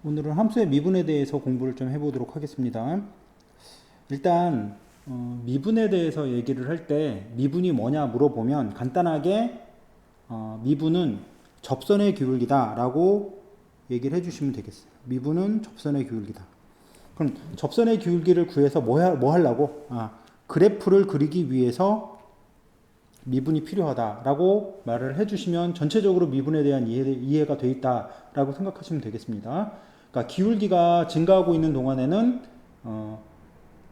오늘은 함수의 미분에 대해서 공부를 좀 해보도록 하겠습니다. 일단 미분에 대해서 얘기를 할 때 미분이 뭐냐 물어보면 간단하게 미분은 접선의 기울기다 라고 얘기를 해주시면 되겠어요. 미분은 접선의 기울기다. 그럼 접선의 기울기를 구해서 뭐 하려고? 그래프를 그리기 위해서 미분이 필요하다라고 말을 해주시면 전체적으로 미분에 대한 이해가 돼 있다라고 생각하시면 되겠습니다. 그러니까 기울기가 증가하고 있는 동안에는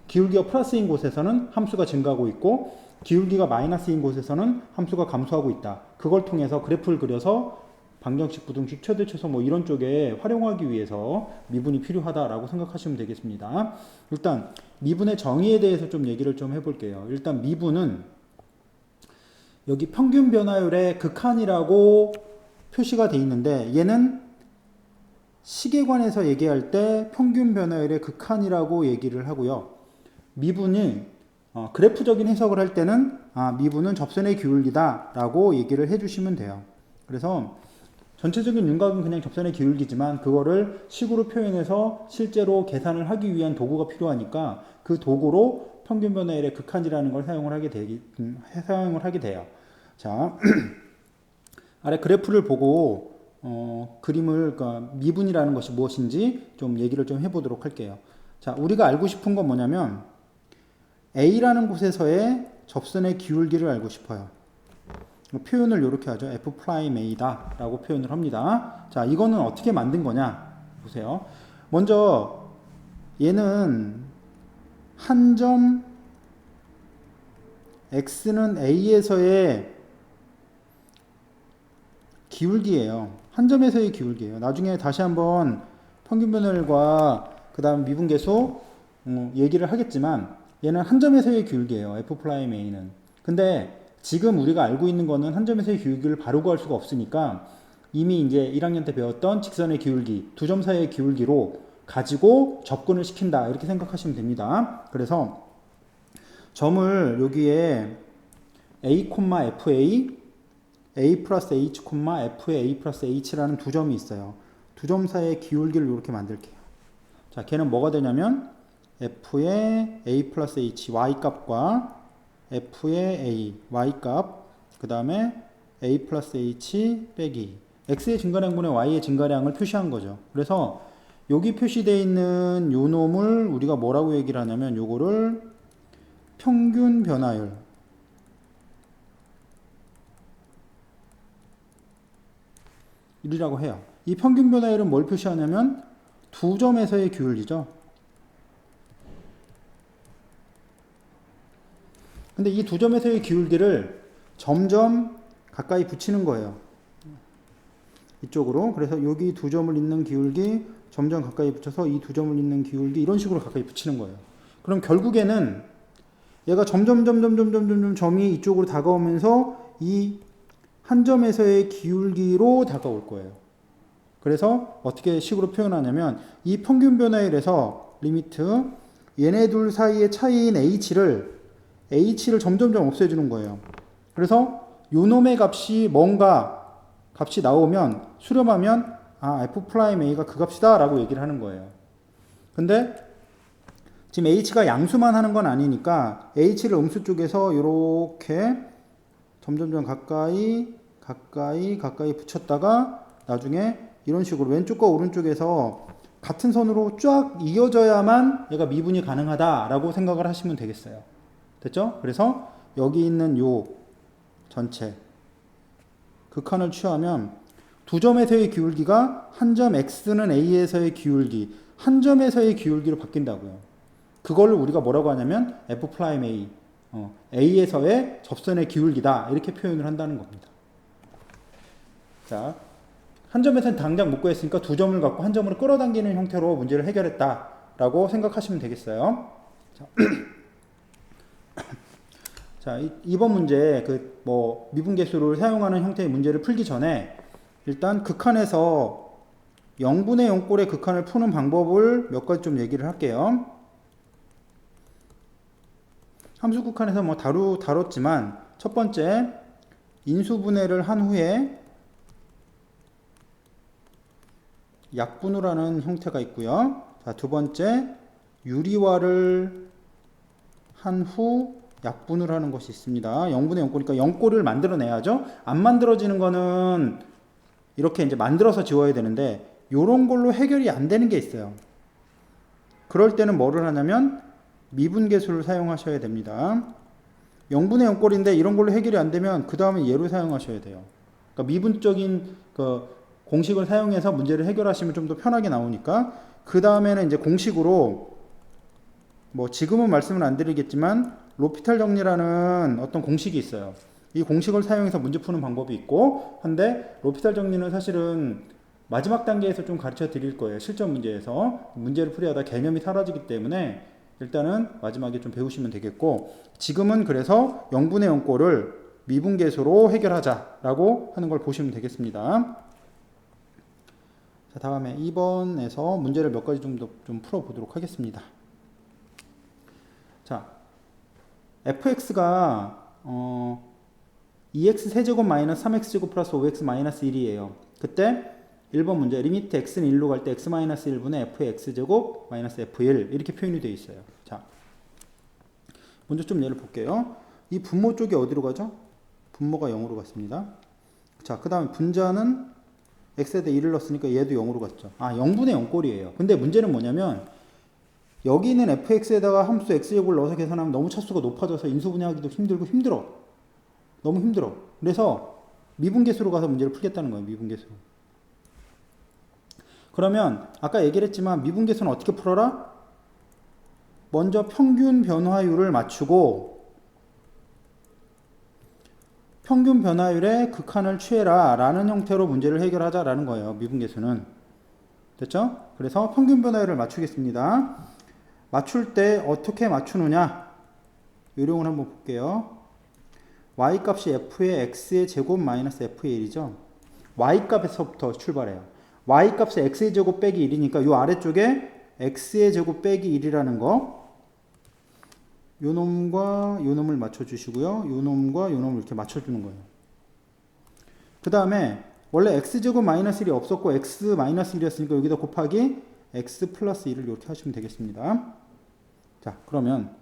기울기가 플러스인 곳에서는 함수가 증가하고 있고 기울기가 마이너스인 곳에서는 함수가 감소하고 있다. 그걸 통해서 그래프를 그려서 방정식, 부등식, 최대, 최소 뭐 이런 쪽에 활용하기 위해서 미분이 필요하다라고 생각하시면 되겠습니다. 일단 미분의 정의에 대해서 좀 얘기를 좀 해볼게요. 일단 미분은 여기 평균 변화율의 극한이라고 표시가 되어 있는데 얘는 시계관에서 얘기할 때 평균 변화율의 극한이라고 얘기를 하고요. 미분이 그래프적인 해석을 할 때는 미분은 접선의 기울기다 라고 얘기를 해주시면 돼요. 그래서 전체적인 윤곽은 그냥 접선의 기울기지만 그거를 식으로 표현해서 실제로 계산을 하기 위한 도구가 필요하니까 그 도구로 평균 변화율의 극한이라는 걸 사용을 하게 돼요. 자, 아래 그래프를 보고 그림을, 그러니까 미분이라는 것이 무엇인지 좀 얘기를 좀 해보도록 할게요. 자, 우리가 알고 싶은 건 뭐냐면 A라는 곳에서의 접선의 기울기를 알고 싶어요. 표현을 이렇게 하죠. F'A다 라고 표현을 합니다. 자, 이거는 어떻게 만든 거냐 보세요. 먼저 얘는 한 점 X는 A에서의 기울기예요. 한 점에서의 기울기예요. 나중에 다시 한번 평균 변화율과 그 다음 미분계수 얘기를 하겠지만 얘는 한 점에서의 기울기예요. F'A는. 근데 지금 우리가 알고 있는 거는 한 점에서의 기울기를 바로 구할 수가 없으니까 이미 이제 1학년 때 배웠던 직선의 기울기, 두 점 사이의 기울기로 가지고 접근을 시킨다. 이렇게 생각하시면 됩니다. 그래서 점을 여기에 A, FA, A 플러스 H, F의 A 플러스 H라는 두 점이 있어요. 두 점 사이의 기울기를 이렇게 만들게요. 자, 걔는 뭐가 되냐면 F의 A 플러스 H, Y값과 F의 A, Y값, 그 다음에 A 플러스 H 빼기 X의 증가량분의 Y의 증가량을 표시한 거죠. 그래서 여기 표시되어 있는 요 놈을 우리가 뭐라고 얘기를 하냐면 요거를 평균 변화율, 이라고 해요. 이 평균 변화율은 뭘 표시하냐면 두 점에서의 기울기죠. 근데 이 두 점에서의 기울기를 점점 가까이 붙이는 거예요. 이쪽으로. 그래서 여기 두 점을 잇는 기울기 점점 가까이 붙여서 이 두 점을 잇는 기울기 이런 식으로 가까이 붙이는 거예요. 그럼 결국에는 얘가 점점 점이 이쪽으로 다가오면서 이 한 점에서의 기울기로 다가올 거예요. 그래서 어떻게 식으로 표현하냐면 이 평균 변화율에서 리미트 얘네 둘 사이의 차이인 H를 점점점 없애주는 거예요. 그래서 요놈의 값이 뭔가 값이 나오면 수렴하면 F'A가 그 값이다 라고 얘기를 하는 거예요. 근데 지금 H가 양수만 하는 건 아니니까 H를 음수 쪽에서 이렇게 점점점 가까이 붙였다가 나중에 이런 식으로 왼쪽과 오른쪽에서 같은 선으로 쫙 이어져야만 얘가 미분이 가능하다라고 생각을 하시면 되겠어요. 됐죠? 그래서 여기 있는 요 전체 극한을 취하면 두 점에서의 기울기가 한 점 X는 A에서의 기울기, 한 점에서의 기울기로 바뀐다고요. 그걸 우리가 뭐라고 하냐면 F'A, A에서의 접선의 기울기다 이렇게 표현을 한다는 겁니다. 자, 한 점에서는 당장 못 구했으니까 두 점을 갖고 한 점으로 끌어당기는 형태로 문제를 해결했다라고 생각하시면 되겠어요. 자, 자, 이번 문제 미분계수를 사용하는 형태의 문제를 풀기 전에 일단 극한에서 0분의 0꼴의 극한을 푸는 방법을 몇 가지 좀 얘기를 할게요. 함수 극한에서 다뤘지만 첫 번째 인수분해를 한 후에 약분으로 하는 형태가 있고요. 자, 두 번째 유리화를 한 후 약분을 하는 것이 있습니다. 0분의 0꼬니까 0꼬를 만들어내야죠. 안 만들어지는 거는 이렇게 이제 만들어서 지워야 되는데 요런 걸로 해결이 안 되는 게 있어요. 그럴 때는 뭐를 하냐면 미분계수를 사용하셔야 됩니다. 0분의 0꼴인데 이런 걸로 해결이 안 되면 그 다음에 얘를 사용하셔야 돼요. 그러니까 미분적인 그 공식을 사용해서 문제를 해결하시면 좀 더 편하게 나오니까 그 다음에는 이제 공식으로 뭐 지금은 말씀을 안 드리겠지만 로피탈 정리라는 어떤 공식이 있어요. 이 공식을 사용해서 문제 푸는 방법이 있고 한데 로피탈 정리는 사실은 마지막 단계에서 좀 가르쳐 드릴 거예요. 실전 문제에서 문제를 풀이하다 개념이 사라지기 때문에 일단은 마지막에 좀 배우시면 되겠고 지금은 그래서 0분의 0꼴을 미분계수로 해결하자라고 하는 걸 보시면 되겠습니다. 자, 다음에 2번에서 문제를 몇 가지 좀 풀어보도록 하겠습니다. 자, fx가 2x 세제곱 마이너스 3x제곱 플러스 5x 마이너스 1이에요. 그때 1번 문제 리미트 x는 1로 갈 때 x 마이너스 1분의 f의 x제곱 마이너스 f1 이렇게 표현이 되어 있어요. 자, 먼저 좀 예를 볼게요. 이 분모 쪽이 어디로 가죠? 분모가 0으로 갔습니다. 자, 그 다음에 분자는 x에다 1을 넣었으니까 얘도 0으로 갔죠. 아, 0분의 0꼴이에요. 근데 문제는 뭐냐면 여기 있는 fx에다가 함수 x제곱을 넣어서 계산하면 너무 차수가 높아져서 인수분해하기도 힘들어. 너무 힘들어. 그래서 미분계수로 가서 문제를 풀겠다는 거예요. 미분계수로. 그러면 아까 얘기를 했지만 미분계수는 어떻게 풀어라? 먼저 평균 변화율을 맞추고 평균 변화율의 극한을 취해라 라는 형태로 문제를 해결하자라는 거예요. 미분계수는. 됐죠? 그래서 평균 변화율을 맞추겠습니다. 맞출 때 어떻게 맞추느냐? 요령을 한번 볼게요. y값이 f의 x의 제곱 마이너스 f의 1이죠. y값에서부터 출발해요. y값이 x의 제곱 빼기 1이니까 요 아래쪽에 x의 제곱 빼기 1이라는 거 요 놈과 요 놈을 맞춰주시고요. 요 놈과 요 놈을 이렇게 맞춰주는 거예요. 그 다음에 원래 x제곱 마이너스 1이 없었고 x 마이너스 1이었으니까 여기다 곱하기 x 플러스 1을 이렇게 하시면 되겠습니다. 자, 그러면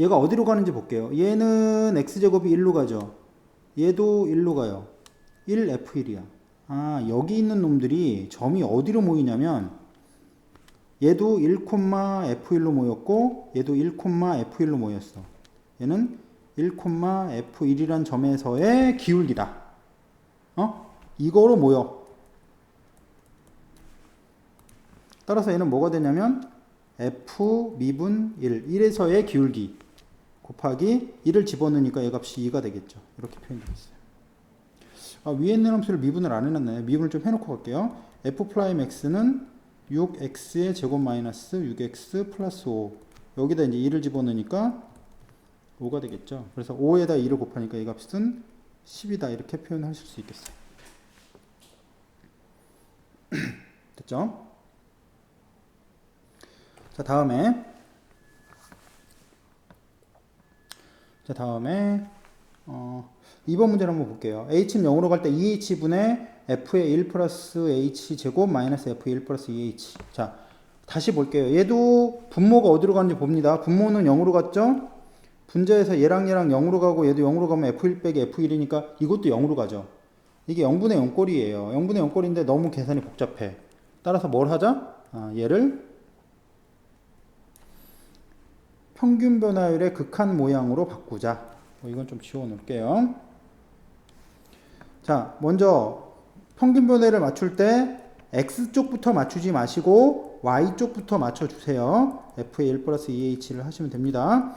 얘가 어디로 가는지 볼게요. 얘는 x제곱이 1로 가죠. 얘도 1로 가요. 1f1이야. 아, 여기 있는 놈들이 점이 어디로 모이냐면 얘도 1,f1로 모였고 얘도 1,f1로 모였어. 얘는 1,f1이란 점에서의 기울기다. 이거로 모여. 따라서 얘는 뭐가 되냐면 f 미분 1, 1에서의 기울기 곱하기 1을 집어넣으니까 얘 값이 2가 되겠죠. 이렇게 표현되겠어요. 아, 위에 있는 함수를 미분을 안 해놨네. 미분을 좀 해놓고 갈게요. f'x는 6x의 제곱 마이너스 6x 플러스 5 여기다 이제 2를 집어넣으니까 5가 되겠죠. 그래서 5에다 2를 곱하니까 이 값은 10이다 이렇게 표현하실 수 있겠어요. 됐죠? 자, 다음에 2번 문제를 한번 볼게요. h는 0으로 갈 때 2h분의 f의 1 플러스 h 제곱 마이너스 f의 1 플러스 2h. 자, 다시 볼게요. 얘도 분모가 어디로 가는지 봅니다. 분모는 0으로 갔죠? 분자에서 얘랑 0으로 가고 얘도 0으로 가면 f1 빼기 f1이니까 이것도 0으로 가죠. 이게 0분의 0꼴이에요. 0분의 0꼴인데 너무 계산이 복잡해. 따라서 뭘 하자? 얘를 평균 변화율의 극한 모양으로 바꾸자. 이건 좀 지워 놓을게요. 자, 먼저 평균 변화율을 맞출 때 x쪽부터 맞추지 마시고 y쪽부터 맞춰주세요. f의 1 플러스 2h를 하시면 됩니다.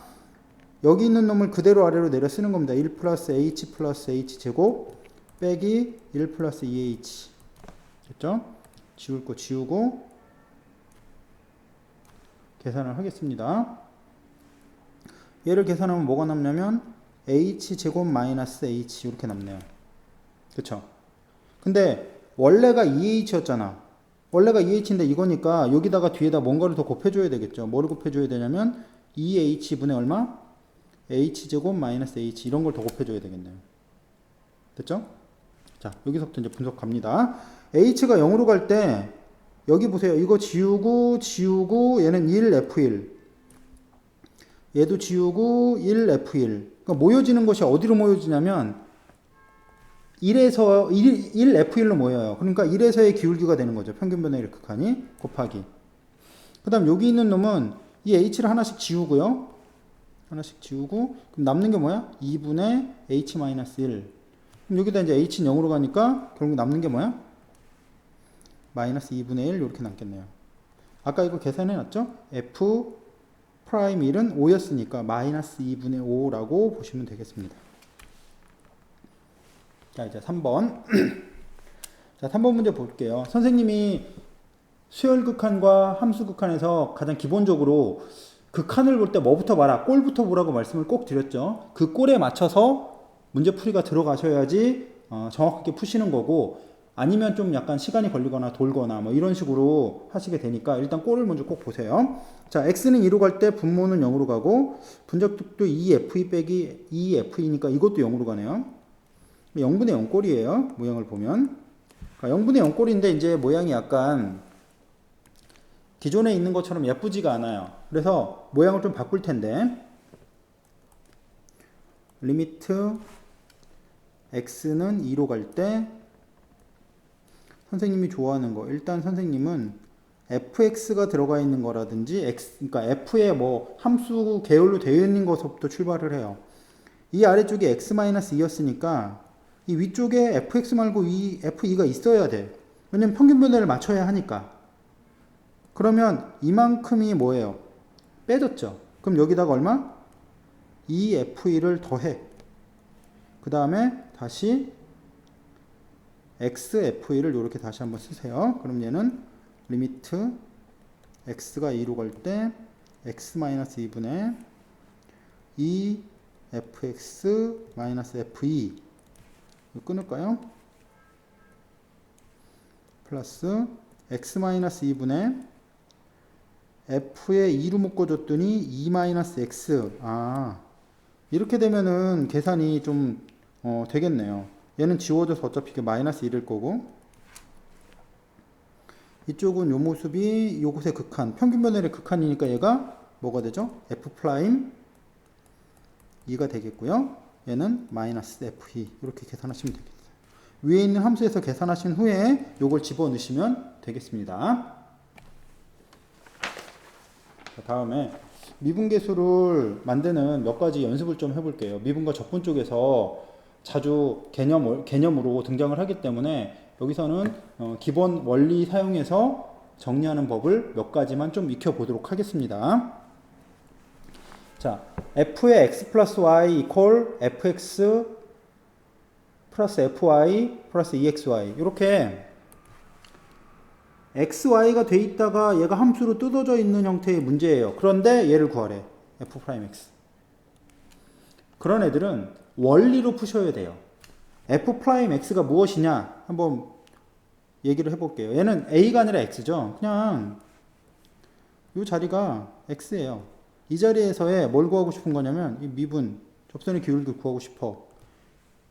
여기 있는 놈을 그대로 아래로 내려 쓰는 겁니다. 1 플러스 h 플러스 h 제곱 빼기 1 플러스 2h. 됐죠? 지울 거 지우고 계산을 하겠습니다. 얘를 계산하면 뭐가 남냐면 h 제곱 마이너스 h 이렇게 남네요. 그쵸? 근데 원래가 2h였잖아. 원래가 2h인데 이거니까 여기다가 뒤에다 뭔가를 더 곱해줘야 되겠죠. 뭐를 곱해줘야 되냐면 2h분의 얼마? h제곱 마이너스 h 이런 걸 더 곱해줘야 되겠네요. 됐죠? 자, 여기서부터 이제 분석 갑니다. h가 0으로 갈 때 여기 보세요. 이거 지우고 얘는 1 F1 얘도 지우고 1 F1 그러니까 모여지는 것이 어디로 모여지냐면 1에서 1 F1로 모여요. 그러니까 1에서의 기울기가 되는 거죠. 평균 변화율 극한이 곱하기. 그 다음 여기 있는 놈은 이 h를 하나씩 지우고요. 하나씩 지우고 그럼 남는 게 뭐야? 2분의 h-1 그럼 여기다 이제 h는 0으로 가니까 결국 남는 게 뭐야? 마이너스 2분의 1 이렇게 남겠네요. 아까 이거 계산해 놨죠? f 프라임 1은 5였으니까 마이너스 2분의 5라고 보시면 되겠습니다. 자 이제 3번 자 3번 문제 볼게요. 선생님이 수열 극한과 함수 극한에서 가장 기본적으로 극한을 볼 때 뭐부터 봐라 꼴부터 보라고 말씀을 꼭 드렸죠. 그 꼴에 맞춰서 문제풀이가 들어가셔야지 정확하게 푸시는 거고 아니면 좀 약간 시간이 걸리거나 돌거나 뭐 이런 식으로 하시게 되니까 일단 꼴을 먼저 꼭 보세요. 자 x는 2로 갈 때 분모는 0으로 가고 분적도 2fe 빼기 2fe니까 이것도 0으로 가네요. 0분의 0 꼴이에요. 모양을 보면 0분의 0 꼴인데 이제 모양이 약간 기존에 있는 것처럼 예쁘지가 않아요. 그래서 모양을 좀 바꿀 텐데 리미트 x는 2로 갈 때 선생님이 좋아하는 거 일단 선생님은 fx가 들어가 있는 거라든지 그러니까 f의 뭐 함수 계열로 되어 있는 것부터 출발을 해요. 이 아래쪽이 x-2였으니까 이 위쪽에 fx 말고 이 fe-가 있어야 돼. 왜냐면 평균 변화를 맞춰야 하니까. 그러면 이만큼이 뭐예요? 빼졌죠. 그럼 여기다가 얼마? 2fe-를 더해. 그 다음에 다시 xfe-를 이렇게 다시 한번 쓰세요. 그럼 얘는 리미트 x가 2로 갈 때 x-2분의 2fx-fe 이거 끊을까요? 플러스 x-2분의 f에 2로 묶어줬더니 2-x 이렇게 되면은 계산이 좀 되겠네요. 얘는 지워져서 어차피 이게 마이너스 1일 거고 이쪽은 요 모습이 요것의 극한 평균 변화율의 극한이니까 얘가 뭐가 되죠? f 프라임 2가 되겠고요. 얘는 마이너스 fe 이렇게 계산하시면 되겠어요. 위에 있는 함수에서 계산하신 후에 요걸 집어넣으시면 되겠습니다. 다음에 미분계수를 만드는 몇 가지 연습을 좀 해볼게요. 미분과 적분 쪽에서 자주 개념으로 등장을 하기 때문에 여기서는 기본 원리 사용해서 정리하는 법을 몇 가지만 좀 익혀보도록 하겠습니다. 자, f의 x 플러스 y 이퀄 fx 플러스 fy 플러스 exy 이렇게 xy가 돼 있다가 얘가 함수로 뜯어져 있는 형태의 문제예요. 그런데 얘를 구하래. f'x. 그런 애들은 원리로 푸셔야 돼요. f'x가 무엇이냐 한번 얘기를 해볼게요. 얘는 a가 아니라 x죠. 그냥 이 자리가 x예요. 이 자리에서의 뭘 구하고 싶은 거냐면 이 미분, 접선의 기울기를 구하고 싶어.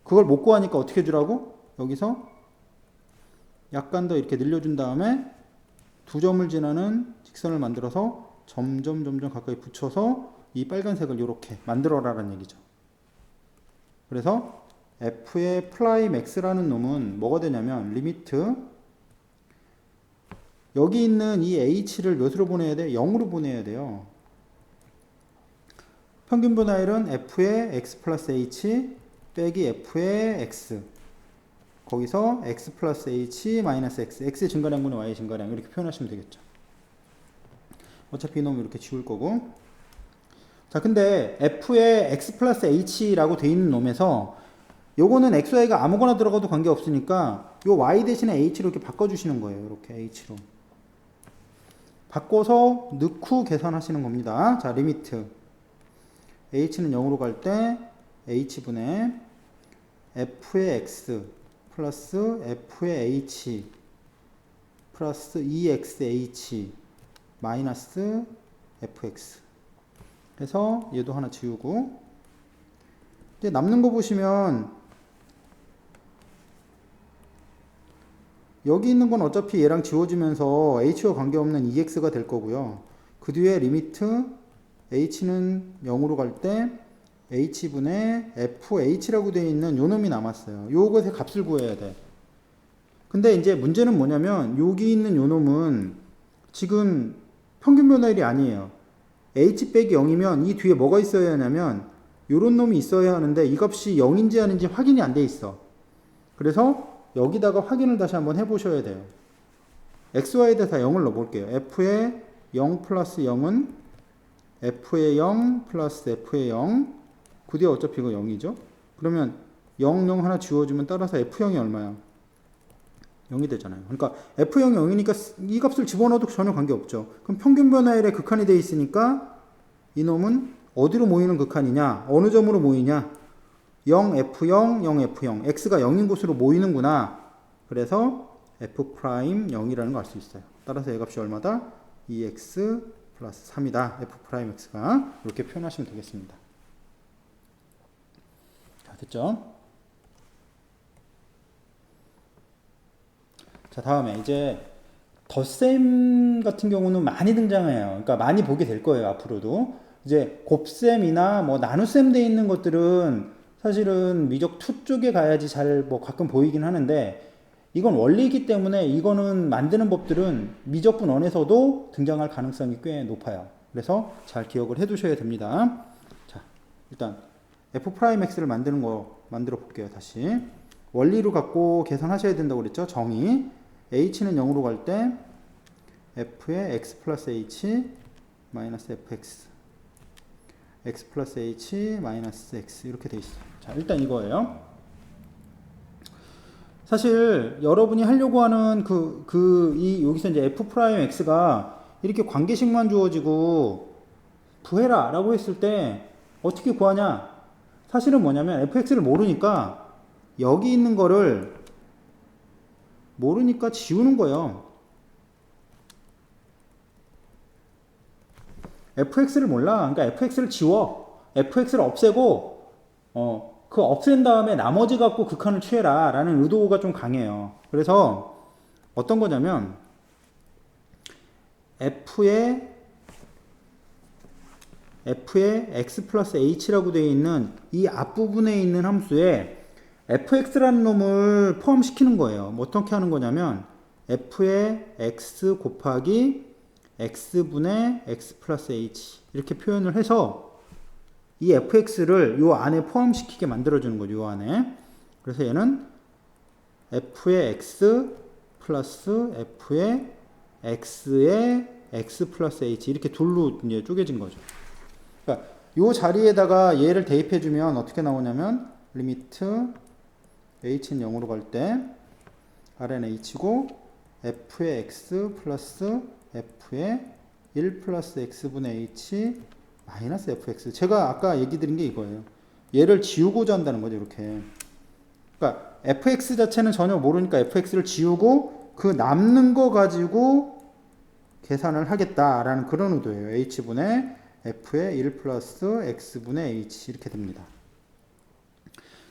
그걸 못 구하니까 어떻게 주라고? 여기서 약간 더 이렇게 늘려준 다음에 두 점을 지나는 직선을 만들어서 점점 가까이 붙여서 이 빨간색을 이렇게 만들어라라는 얘기죠. 그래서 f의 프라임 x라는 놈은 뭐가 되냐면 리미트 여기 있는 이 h를 몇으로 보내야 돼? 0으로 보내야 돼요. 평균 변화율은 f의 x 플러스 h 빼기 f의 x 거기서 x 플러스 h 마이너스 x x의 증가량분의 y의 증가량 이렇게 표현하시면 되겠죠. 어차피 이놈 이렇게 지울 거고 자 근데 f의 x 플러스 h라고 돼 있는 놈에서 요거는 x, y가 아무거나 들어가도 관계없으니까 요 y 대신에 h로 이렇게 바꿔주시는 거예요. 이렇게 h로 바꿔서 넣고 계산하시는 겁니다. 자 리미트 h는 0으로 갈 때 h분의 f의 x 플러스 f의 h 플러스 2xh 마이너스 fx 그래서 얘도 하나 지우고 이제 남는 거 보시면 여기 있는 건 어차피 얘랑 지워지면서 h와 관계없는 ex가 될 거고요. 그 뒤에 리미트 h는 0으로 갈 때 h분의 fh라고 되어 있는 요 놈이 남았어요. 요것의 값을 구해야 돼. 근데 이제 문제는 뭐냐면 여기 있는 요 놈은 지금 평균 변화율이 아니에요. h 빼기 0이면 이 뒤에 뭐가 있어야 하냐면 요런 놈이 있어야 하는데 이 값이 0인지 아닌지 확인이 안 돼 있어. 그래서 여기다가 확인을 다시 한번 해보셔야 돼요. xy에 대해서 0을 넣어볼게요. f의 0 플러스 0은 f의 0 플러스 f의 0. 그 뒤에 어차피 이거 0이죠. 그러면 0, 0 하나 지워주면 따라서 f0이 얼마야? 0이 되잖아요. 그러니까 f0이 0이니까 이 값을 집어넣어도 전혀 관계없죠. 그럼 평균 변화율의 극한이 되어 있으니까 이놈은 어디로 모이는 극한이냐? 어느 점으로 모이냐? 0f0, 0f0. x가 0인 곳으로 모이는구나. 그래서 f'0이라는 걸 알 수 있어요. 따라서 얘 값이 얼마다? 2x 플러스 3이다. f'x가. 이렇게 표현하시면 되겠습니다. 자, 됐죠? 자, 다음에 이제 덧셈 같은 경우는 많이 등장해요. 그러니까 많이 보게 될 거예요, 앞으로도. 이제 곱셈이나 뭐 나눗셈 돼 있는 것들은 사실은 미적 2 쪽에 가야지 잘 뭐 가끔 보이긴 하는데 이건 원리이기 때문에 이거는 만드는 법들은 미적분 원에서도 등장할 가능성이 꽤 높아요. 그래서 잘 기억을 해 두셔야 됩니다. 자, 일단 f'x를 만드는 거 만들어 볼게요. 다시 원리로 갖고 계산하셔야 된다고 그랬죠. 정의 h는 0으로 갈 때 f의 x 플러스 h 마이너스 fx x 플러스 h 마이너스 x 이렇게 돼 있어요. 자, 일단 이거예요. 사실 여러분이 하려고 하는 여기서 이제 f'x가 이렇게 관계식만 주어지고 구해라 라고 했을 때 어떻게 구하냐? 사실은 뭐냐면 fx를 모르니까 여기 있는 거를 모르니까 지우는 거예요. fx를 몰라. 그러니까 fx를 지워. fx를 없애고 그 없앤 다음에 나머지 갖고 극한을 취해라 라는 의도가 좀 강해요. 그래서 어떤 거냐면 f의 x 플러스 h라고 되어 있는 이 앞부분에 있는 함수에 fx라는 놈을 포함시키는 거예요. 뭐 어떻게 하는 거냐면 f의 x 곱하기 x분의 x 플러스 h 이렇게 표현을 해서 이 fx를 요 안에 포함시키게 만들어주는 거죠. 요 안에. 그래서 얘는 f의 x 플러스 f의 x의 x 플러스 h 이렇게 둘로 이제 쪼개진 거죠. 그러니까 요 자리에다가 얘를 대입해주면 어떻게 나오냐면 리미트 h는 0으로 갈 때 rn h고 f의 x 플러스 f의 1 플러스 x분의 h 마이너스 fx. 제가 아까 얘기 드린 게 이거예요. 얘를 지우고자 한다는 거죠. 이렇게. 그러니까 fx 자체는 전혀 모르니까 fx를 지우고 그 남는 거 가지고 계산을 하겠다라는 그런 의도예요. h분의 f의 1 플러스 x분의 h 이렇게 됩니다.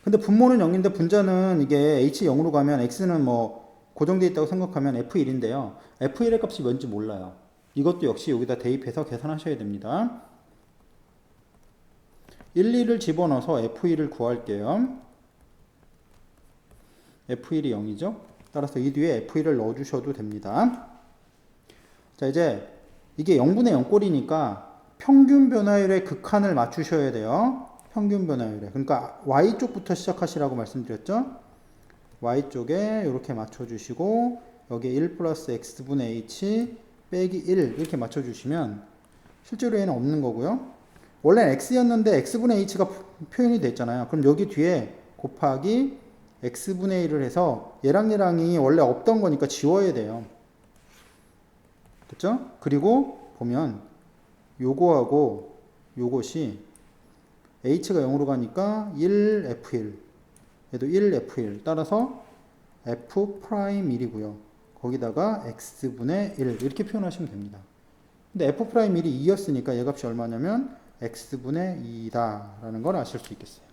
근데 분모는 0인데 분자는 이게 h 0으로 가면 x는 뭐 고정되어 있다고 생각하면 f1인데요. f1의 값이 뭔지 몰라요. 이것도 역시 여기다 대입해서 계산하셔야 됩니다. 1, 2를 집어넣어서 f1을 구할게요. f1이 0이죠. 따라서 이 뒤에 f1을 넣어주셔도 됩니다. 자, 이제 이게 0분의 0꼴이니까 평균 변화율의 극한을 맞추셔야 돼요. 평균 변화율에. 그러니까 y쪽부터 시작하시라고 말씀드렸죠. y쪽에 이렇게 맞춰주시고 여기에 1 플러스 x분의 h 빼기 1 이렇게 맞춰주시면 실제로 얘는 없는 거고요. 원래 x였는데 x분의 h가 표현이 됐잖아요. 그럼 여기 뒤에 곱하기 x분의 1을 해서 얘랑 얘랑이 원래 없던 거니까 지워야 돼요. 됐죠? 그리고 보면 요거하고 요것이 h가 0으로 가니까 1f1 얘도 1f1 따라서 f'1이고요. 거기다가 x분의 1 이렇게 표현하시면 됩니다. 근데 f'1이 2였으니까 얘 값이 얼마냐면 x분의 2다 라는 걸 아실 수 있겠어요.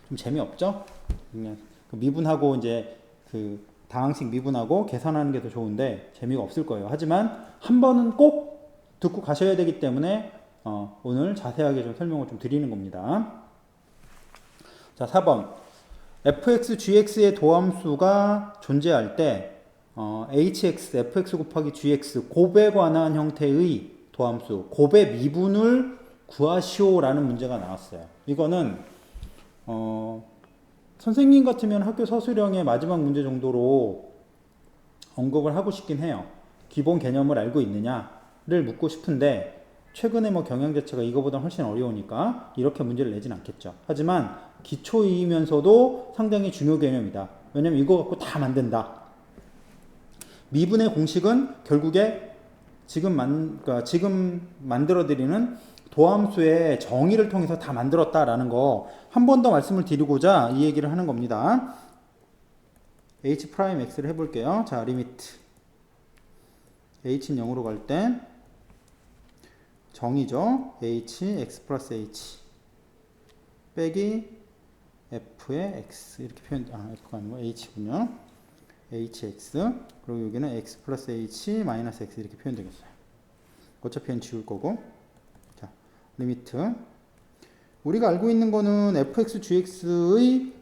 좀 재미없죠? 그냥 미분하고 이제 그 다항식 미분하고 계산하는 게 더 좋은데 재미가 없을 거예요. 하지만 한 번은 꼭 듣고 가셔야 되기 때문에 오늘 자세하게 좀 설명을 좀 드리는 겁니다. 자, 4번. fx, gx의 도함수가 존재할 때 hx, fx 곱하기 gx 곱에 관한 형태의 도함수, 곱의 미분을 구하시오라는 문제가 나왔어요. 이거는 선생님 같으면 학교 서술형의 마지막 문제 정도로 언급을 하고 싶긴 해요. 기본 개념을 알고 있느냐를 묻고 싶은데 최근에 뭐 경영자체가 이거보다 훨씬 어려우니까 이렇게 문제를 내진 않겠죠. 하지만 기초이면서도 상당히 중요 개념이다. 왜냐면 이거 갖고 다 만든다. 미분의 공식은 결국에 지금 만들어드리는 도함수의 정의를 통해서 다 만들었다라는 거 한 번 더 말씀을 드리고자 이 얘기를 하는 겁니다. h'x를 해볼게요. 자, 리미트 h는 0으로 갈 때 정의죠. h, x 플러스 h 빼기 f의 x 이렇게 표현, f가 아니고 h군요. hx 그리고 여기는 x 플러스 h 마이너스 x 이렇게 표현되겠어요. 어차피 n 지울 거고. 자, 리미트 우리가 알고 있는 거는 fx, gx의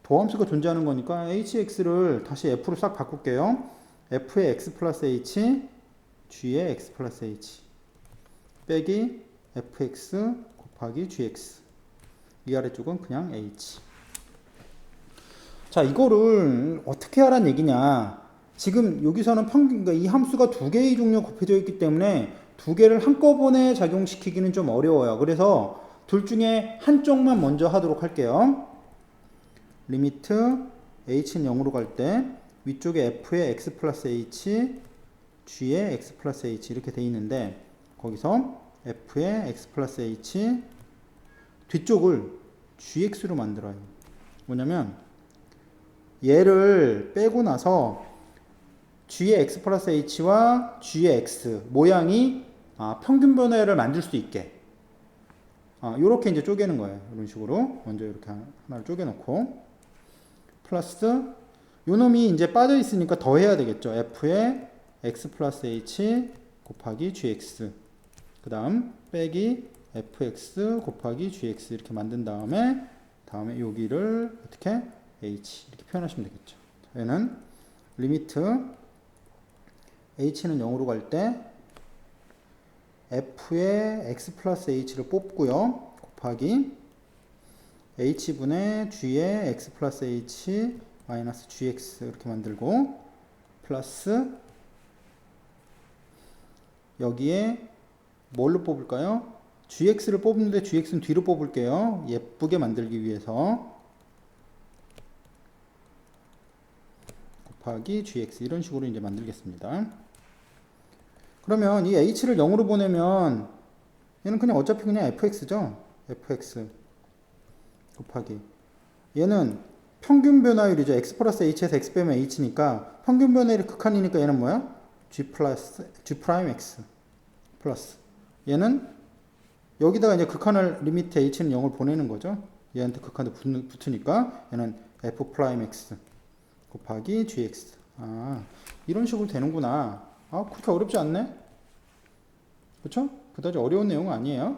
도함수가 존재하는 거니까 hx를 다시 f로 싹 바꿀게요. f의 x 플러스 h, g의 x 플러스 h 빼기 fx 곱하기 gx 이 아래쪽은 그냥 h. 자, 이거를 어떻게 하란 얘기냐. 지금 여기서는 그러니까 이 함수가 두 개의 종류가 곱해져 있기 때문에 두 개를 한꺼번에 작용시키기는 좀 어려워요. 그래서 둘 중에 한쪽만 먼저 하도록 할게요. 리미트 h는 0으로 갈 때 위쪽에 f의 x 플러스 h, g의 x 플러스 h 이렇게 돼 있는데 거기서 f의 x 플러스 h 뒤쪽을 gx로 만들어요. 뭐냐면 얘를 빼고 나서 g의 x 플러스 h와 g의 x 모양이 평균 변화를 만들 수 있게 요렇게 이제 쪼개는 거예요. 이런 식으로 먼저 이렇게 하나를 쪼개놓고 플러스 요 놈이 이제 빠져 있으니까 더 해야 되겠죠. f의 x 플러스 h 곱하기 gx 그 다음 빼기 fx 곱하기 gx 이렇게 만든 다음에 여기를 어떻게 h 이렇게 표현하시면 되겠죠. 얘는 리미트 h는 0으로 갈 때 f의 x 플러스 h를 뽑고요. 곱하기 h분의 g의 x 플러스 h 마이너스 gx 이렇게 만들고 플러스 여기에 뭘로 뽑을까요? gx를 뽑는데 gx는 뒤로 뽑을게요. 예쁘게 만들기 위해서 곱하기 gx 이런 식으로 이제 만들겠습니다. 그러면 이 h를 0으로 보내면 얘는 그냥 어차피 그냥 fx죠. fx 곱하기 얘는 평균 변화율이죠. x 플러스 h에서 x 빼면 h니까 평균 변화율이 극한이니까 얘는 뭐야? g 프라임 x 플러스 얘는 여기다가 이제 극한을 리미트 h는 0을 보내는 거죠. 얘한테 극한도 붙으니까 얘는 f 프라임 x 곱하기 gx 이런 식으로 되는구나. 그렇게 어렵지 않네? 그쵸? 그다지 어려운 내용은 아니에요.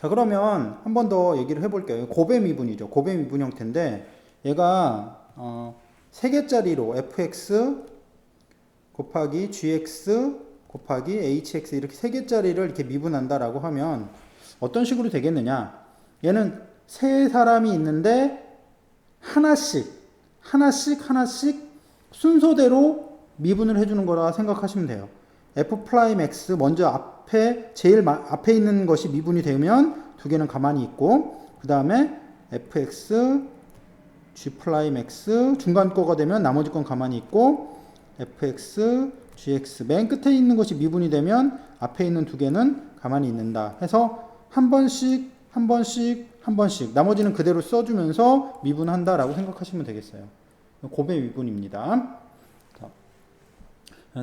자, 그러면 한 번 더 얘기를 해볼게요. 곱의 미분이죠. 곱의 미분 형태인데 얘가 3개짜리로 fx 곱하기 gx 곱하기 hx 이렇게 3개짜리를 이렇게 미분한다라고 하면 어떤 식으로 되겠느냐. 얘는 세 사람이 있는데 하나씩 순서대로 미분을 해주는 거라 생각하시면 돼요. f 프라임 x 먼저 제일 앞에 있는 것이 미분이 되면 두 개는 가만히 있고 그 다음에 fx g 프라임 x 중간 거가 되면 나머지 건 가만히 있고 fx gx 맨 끝에 있는 것이 미분이 되면 앞에 있는 두 개는 가만히 있는다 해서 한 번씩 나머지는 그대로 써주면서 미분한다라고 생각하시면 되겠어요. 곱의 미분입니다.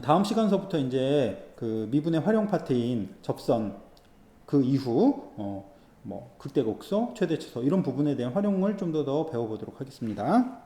다음 시간서부터 이제 그 미분의 활용 파트인 접선 그 이후 극대곡소, 최대차소 이런 부분에 대한 활용을 좀 더 배워보도록 하겠습니다.